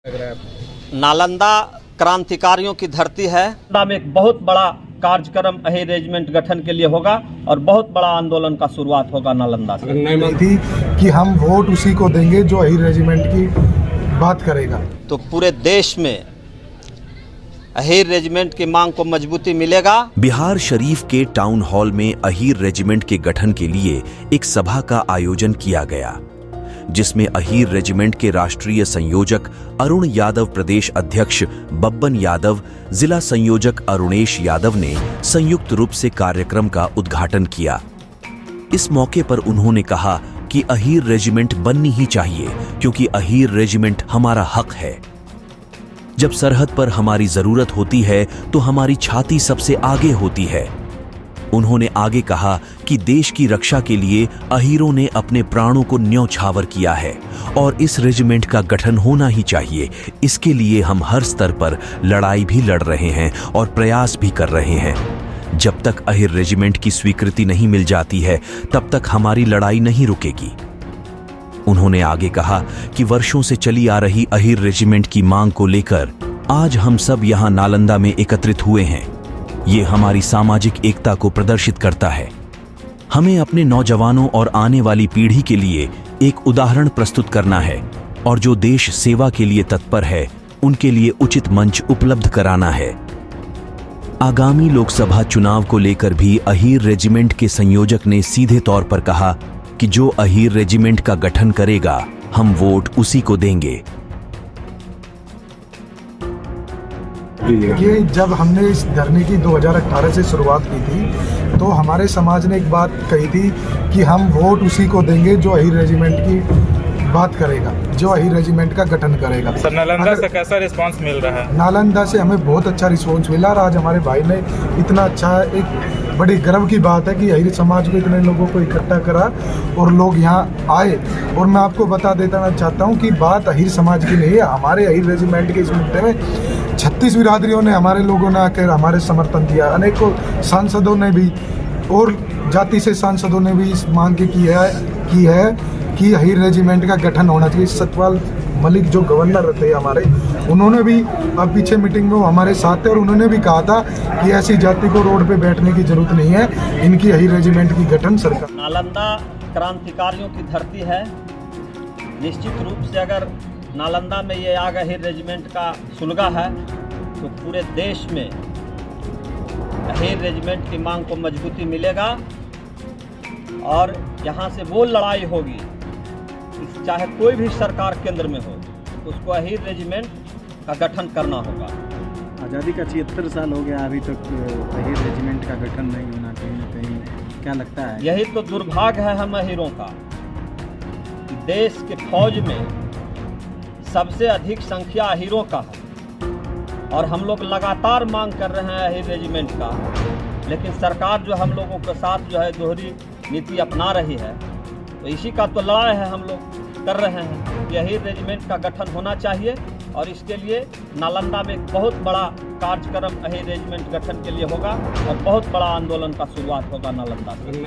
नालंदा क्रांतिकारियों की धरती है। नालंदा में एक बहुत बड़ा कार्यक्रम अहिर रेजिमेंट गठन के लिए होगा और बहुत बड़ा आंदोलन का शुरुआत होगा नालंदा से। नहीं थी कि हम वोट उसी को देंगे जो अहिर रेजिमेंट की बात करेगा। तो पूरे देश में अहिर रेजिमेंट की मांग को मजबूती मिलेगा। बिहार शरीफ के टाउन हॉल में अहिर रेजिमेंट के गठन के लिए एक सभा का आयोजन किया गया, जिसमें अहिर रेजिमेंट के राष्ट्रीय संयोजक अरुण यादव, प्रदेश अध्यक्ष बब्बन यादव, जिला संयोजक अरुणेश यादव ने संयुक्त रूप से कार्यक्रम का उद्घाटन किया। इस मौके पर उन्होंने कहा कि अहिर रेजिमेंट बननी ही चाहिए, क्योंकि अहिर रेजिमेंट हमारा हक है। जब सरहद पर हमारी जरूरत होती है तो हमारी छाती सबसे आगे होती है। उन्होंने आगे कहा कि देश की रक्षा के लिए अहीरों ने अपने प्राणों को न्यौछावर किया है और इस रेजिमेंट का गठन होना ही चाहिए। इसके लिए हम हर स्तर पर लड़ाई भी लड़ रहे हैं और प्रयास भी कर रहे हैं। जब तक अहिर रेजिमेंट की स्वीकृति नहीं मिल जाती है, तब तक हमारी लड़ाई नहीं रुकेगी। उन्होंने आगे कहा कि वर्षों से चली आ रही अहिर रेजिमेंट की मांग को लेकर आज हम सब यहाँ नालंदा में एकत्रित हुए हैं। ये हमारी सामाजिक एकता को प्रदर्शित करता है। हमें अपने नौजवानों और आने वाली पीढ़ी के लिए एक उदाहरण प्रस्तुत करना है और जो देश सेवा के लिए तत्पर है, उनके लिए उचित मंच उपलब्ध कराना है। आगामी लोकसभा चुनाव को लेकर भी अहिर रेजिमेंट के संयोजक ने सीधे तौर पर कहा कि जो अहिर रेजिमेंट का गठन करेगा, हम वोट उसी को देंगे। कि जब हमने इस धरने की 2018 से शुरुआत की थी, तो हमारे समाज ने एक बात कही थी कि हम वोट उसी को देंगे जो अहिर रेजिमेंट की बात करेगा, जो अहिर रेजिमेंट का गठन करेगा। सर, नालंदा से कैसा रिस्पांस मिल रहा है? नालंदा से हमें बहुत अच्छा रिस्पांस मिला और आज हमारे भाई ने इतना अच्छा, एक बड़ी गर्व की बात है कि अहिर समाज को इतने लोगों को इकट्ठा करा और लोग यहाँ आए। और मैं आपको बता देना चाहता हूँ कि बात अहिर समाज की नहीं है। हमारे अहिर रेजिमेंट के इस मुद्दे में 36 बिरादरियों ने, हमारे लोगों ने आकर हमारे समर्थन दिया। अनेकों सांसदों ने भी और जाति से सांसदों ने भी इस मांग की है कि अहिर रेजिमेंट का गठन होना चाहिए। सतपाल मलिक जो गवर्नर रहते हमारे, उन्होंने भी अब पीछे मीटिंग में वो हमारे साथ थे और उन्होंने भी कहा था कि ऐसी जाति को रोड पे बैठने की जरूरत नहीं है, इनकी अहिर रेजिमेंट की गठन सरकार। नालंदा क्रांतिकारियों की धरती है। निश्चित रूप से अगर नालंदा में ये आग अहिर रेजिमेंट का सुलगा है तो पूरे देश में अहिर रेजिमेंट की मांग को मजबूती मिलेगा और यहाँ से वो लड़ाई होगी, चाहे कोई भी सरकार केंद्र में हो, उसको अहिर रेजिमेंट का गठन करना होगा। आज़ादी का 76 साल हो गया, अभी तक अहिर रेजिमेंट का गठन नहीं होना कहीं ना कहीं, क्या लगता है? यही तो दुर्भाग्य है हम अहीरों का। देश के फौज में सबसे अधिक संख्या अहीरों का है और हम लोग लगातार मांग कर रहे हैं अहिर रेजिमेंट का, लेकिन सरकार जो हम लोगों के साथ जो है दोहरी नीति अपना रही है, तो इसी का तो लड़ाई है हम लोग कर रहे हैं कि अहिर रेजिमेंट का गठन होना चाहिए। और इसके लिए नालंदा में एक बहुत बड़ा कार्यक्रम अहिर रेजिमेंट गठन के लिए होगा और बहुत बड़ा आंदोलन का शुरुआत होगा नालंदा से।